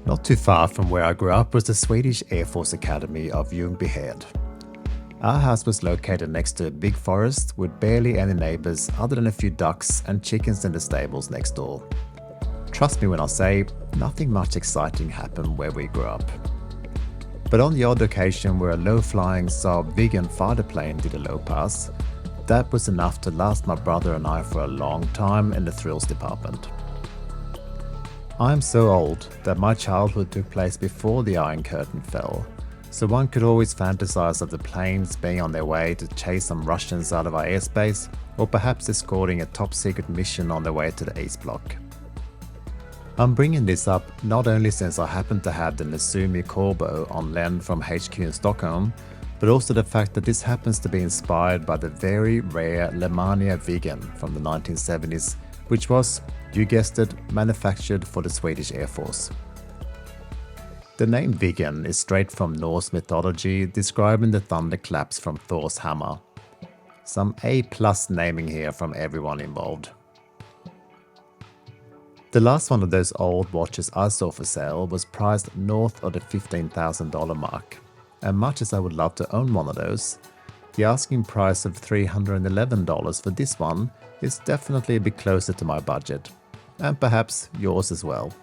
Not too far from where I grew up was the Swedish Air Force Academy of Ljungbyhed. Our house was located next to a big forest with barely any neighbours other than a few ducks and chickens in the stables next door. Trust me when I say, nothing much exciting happened where we grew up. But on the odd occasion where a low-flying Saab Viggen fighter plane did a low pass, that was enough to last my brother and I for a long time in the thrills department. I am so old that my childhood took place before the Iron Curtain fell, so one could always fantasize of the planes being on their way to chase some Russians out of our airspace, or perhaps escorting a top-secret mission on their way to the East Bloc. I'm bringing this up not only since I happen to have the Nezumi Corbeau on lend from HQ in Stockholm, but also the fact that this happens to be inspired by the very rare Lemania Viggen from the 1970s, which was, you guessed it, manufactured for the Swedish Air Force. The name Viggen is straight from Norse mythology, describing the thunderclaps from Thor's hammer. Some A+ naming here from everyone involved. The last one of those old watches I saw for sale was priced north of the $15,000 mark, and much as I would love to own one of those, the asking price of $311 for this one is definitely a bit closer to my budget, and perhaps yours as well.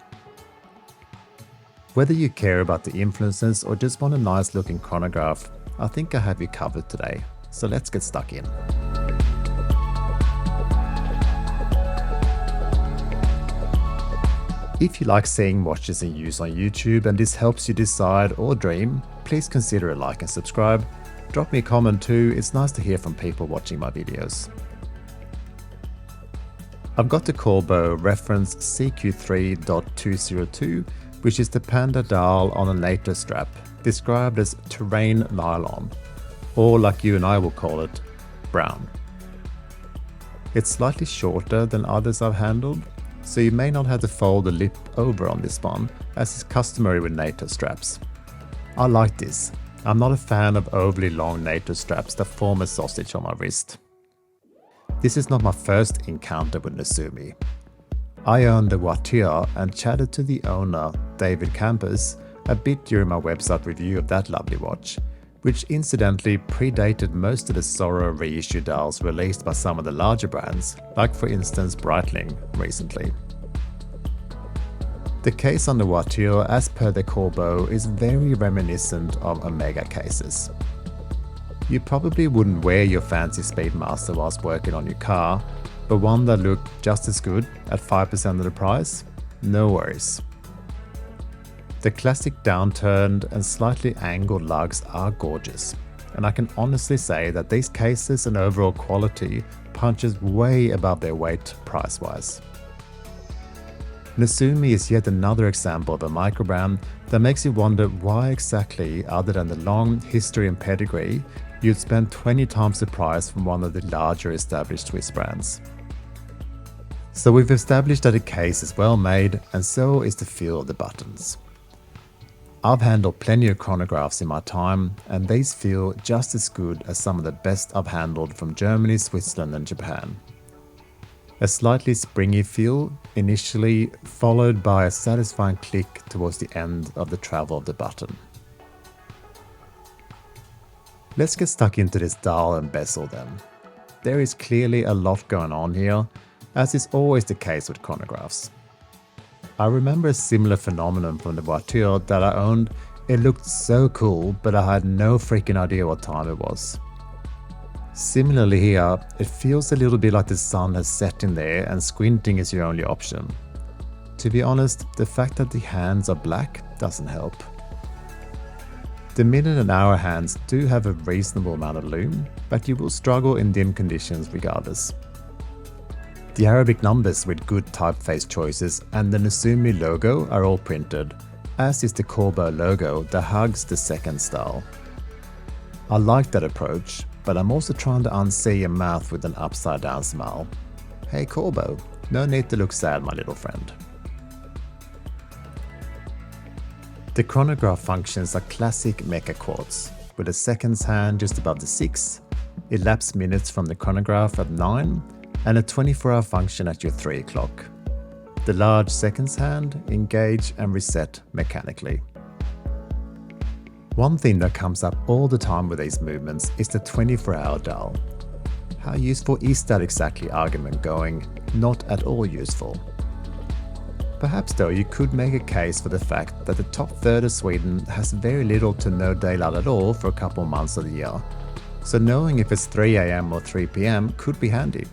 Whether you care about the influences or just want a nice looking chronograph, I think I have you covered today, so let's get stuck in. If you like seeing watches in use on YouTube and this helps you decide or dream, please consider a like and subscribe. Drop me a comment too, it's nice to hear from people watching my videos. I've got the Corbeau reference CQ3.202, which is the panda dial on a NATO strap, described as terrain nylon, or like you and I will call it, brown. It's slightly shorter than others I've handled, so you may not have to fold the lip over on this one, as is customary with NATO straps. I like this. I'm not a fan of overly long NATO straps that form a sausage on my wrist. This is not my first encounter with Nezumi. I owned the voiture and chatted to the owner, David Campus, a bit during my website review of that lovely watch, which incidentally predated most of the Zorro reissue dials released by some of the larger brands, like for instance Breitling recently. The case on the voiture, as per the Corbeau, is very reminiscent of Omega cases. You probably wouldn't wear your fancy Speedmaster whilst working on your car, but one that looked just as good at 5% of the price? No worries. The classic downturned and slightly angled lugs are gorgeous, and I can honestly say that these cases and overall quality punches way above their weight price-wise. Nezumi is yet another example of a microbrand that makes you wonder why exactly, other than the long history and pedigree, you'd spend 20 times the price from one of the larger established Swiss brands. So we've established that the case is well made, and so is the feel of the buttons. I've handled plenty of chronographs in my time, and these feel just as good as some of the best I've handled from Germany, Switzerland and Japan. A slightly springy feel initially, followed by a satisfying click towards the end of the travel of the button. Let's get stuck into this dial and bezel then. There is clearly a lot going on here, as is always the case with chronographs. I remember a similar phenomenon from the voiture that I owned. It looked so cool, but I had no freaking idea what time it was. Similarly here, it feels a little bit like the sun has set in there and squinting is your only option. To be honest, the fact that the hands are black doesn't help. The minute and hour hands do have a reasonable amount of lume, but you will struggle in dim conditions regardless. The Arabic numbers with good typeface choices and the Nezumi logo are all printed, as is the Corbeau logo that hugs the second style. I like that approach, but I'm also trying to unsee your mouth with an upside down smile. Hey Corbeau, no need to look sad, my little friend. The Chronograph Functions are classic mecha quartz, with a seconds hand just above the 6, elapsed minutes from the chronograph at 9, and a 24-hour function at your 3 o'clock. The large seconds hand engage and reset mechanically. One thing that comes up all the time with these movements is the 24-hour dial. How useful is that exactly argument going? Not at all useful. Perhaps though you could make a case for the fact that the top third of Sweden has very little to no daylight at all for a couple months of the year, so knowing if it's 3 AM or 3 PM could be handy.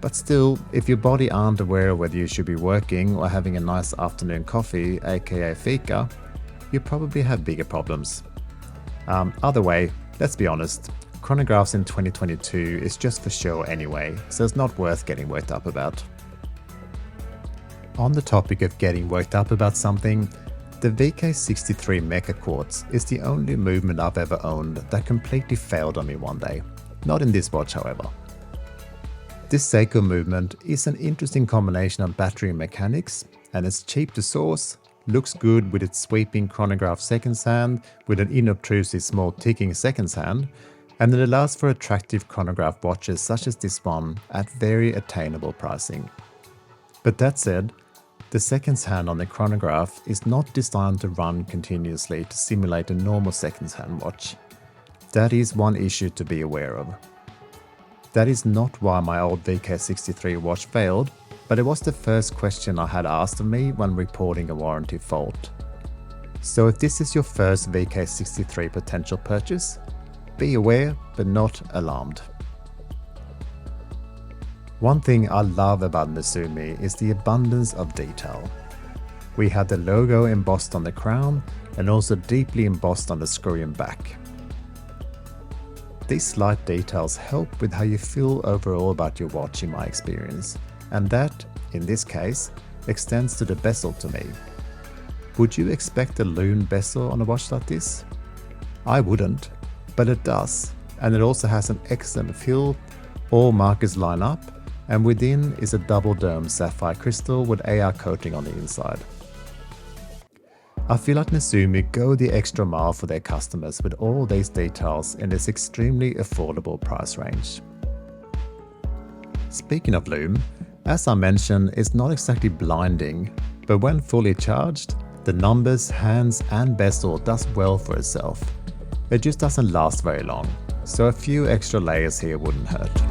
But still, if your body aren't aware of whether you should be working or having a nice afternoon coffee, aka fika, you probably have bigger problems. Either way, let's be honest, chronographs in 2022 is just for show anyway, so it's not worth getting worked up about. On the topic of getting worked up about something, the VK63 Mecha Quartz is the only movement I've ever owned that completely failed on me one day. Not in this watch, however. This Seiko movement is an interesting combination of battery and mechanics, and it's cheap to source, looks good with its sweeping chronograph seconds hand with an inobtrusive small ticking seconds hand, and it allows for attractive chronograph watches such as this one at very attainable pricing. But that said, the seconds hand on the chronograph is not designed to run continuously to simulate a normal seconds hand watch. That is one issue to be aware of. That is not why my old VK63 watch failed, but it was the first question I had asked of me when reporting a warranty fault. So if this is your first VK63 potential purchase, be aware but not alarmed. One thing I love about Nezumi is the abundance of detail. We had the logo embossed on the crown and also deeply embossed on the screw and back. These slight details help with how you feel overall about your watch in my experience, and that, in this case, extends to the bezel to me. Would you expect a lune bezel on a watch like this? I wouldn't, but it does, and it also has an excellent feel, all markers line up, and within is a double dome sapphire crystal with AR coating on the inside. I feel like Nezumi go the extra mile for their customers with all these details in this extremely affordable price range. Speaking of lume, as I mentioned, it's not exactly blinding, but when fully charged, the numbers, hands and bezel does well for itself. It just doesn't last very long, so a few extra layers here wouldn't hurt.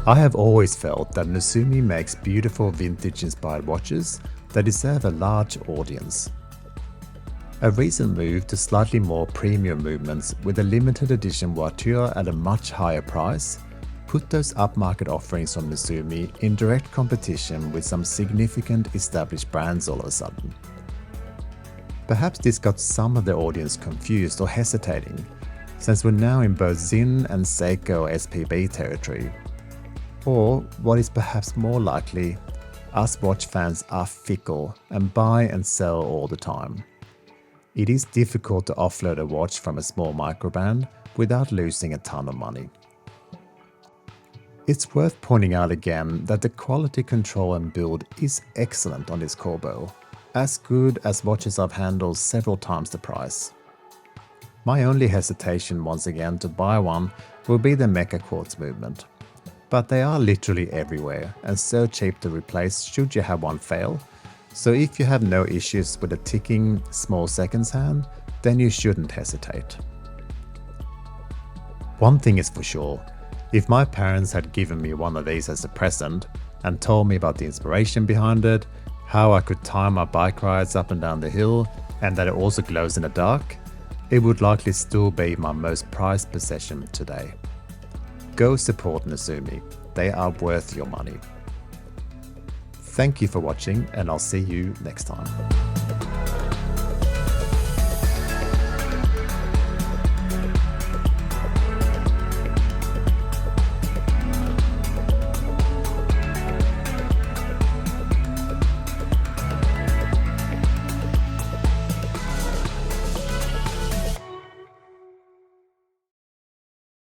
I have always felt that Nezumi makes beautiful vintage-inspired watches that deserve a large audience. A recent move to slightly more premium movements with a limited edition voiture at a much higher price put those upmarket offerings from Nezumi in direct competition with some significant established brands all of a sudden. Perhaps this got some of the audience confused or hesitating, since we're now in both Zin and Seiko SPB territory. Or, what is perhaps more likely, us watch fans are fickle and buy and sell all the time. It is difficult to offload a watch from a small microbrand without losing a ton of money. It's worth pointing out again that the quality control and build is excellent on this Corbeau, as good as watches I've handled several times the price. My only hesitation once again to buy one will be the Mecha Quartz movement. But they are literally everywhere and so cheap to replace should you have one fail, so if you have no issues with a ticking small seconds hand, then you shouldn't hesitate. One thing is for sure, if my parents had given me one of these as a present and told me about the inspiration behind it, how I could time my bike rides up and down the hill, and that it also glows in the dark, it would likely still be my most prized possession today. Go support Nezumi, they are worth your money. Thank you for watching and I'll see you next time.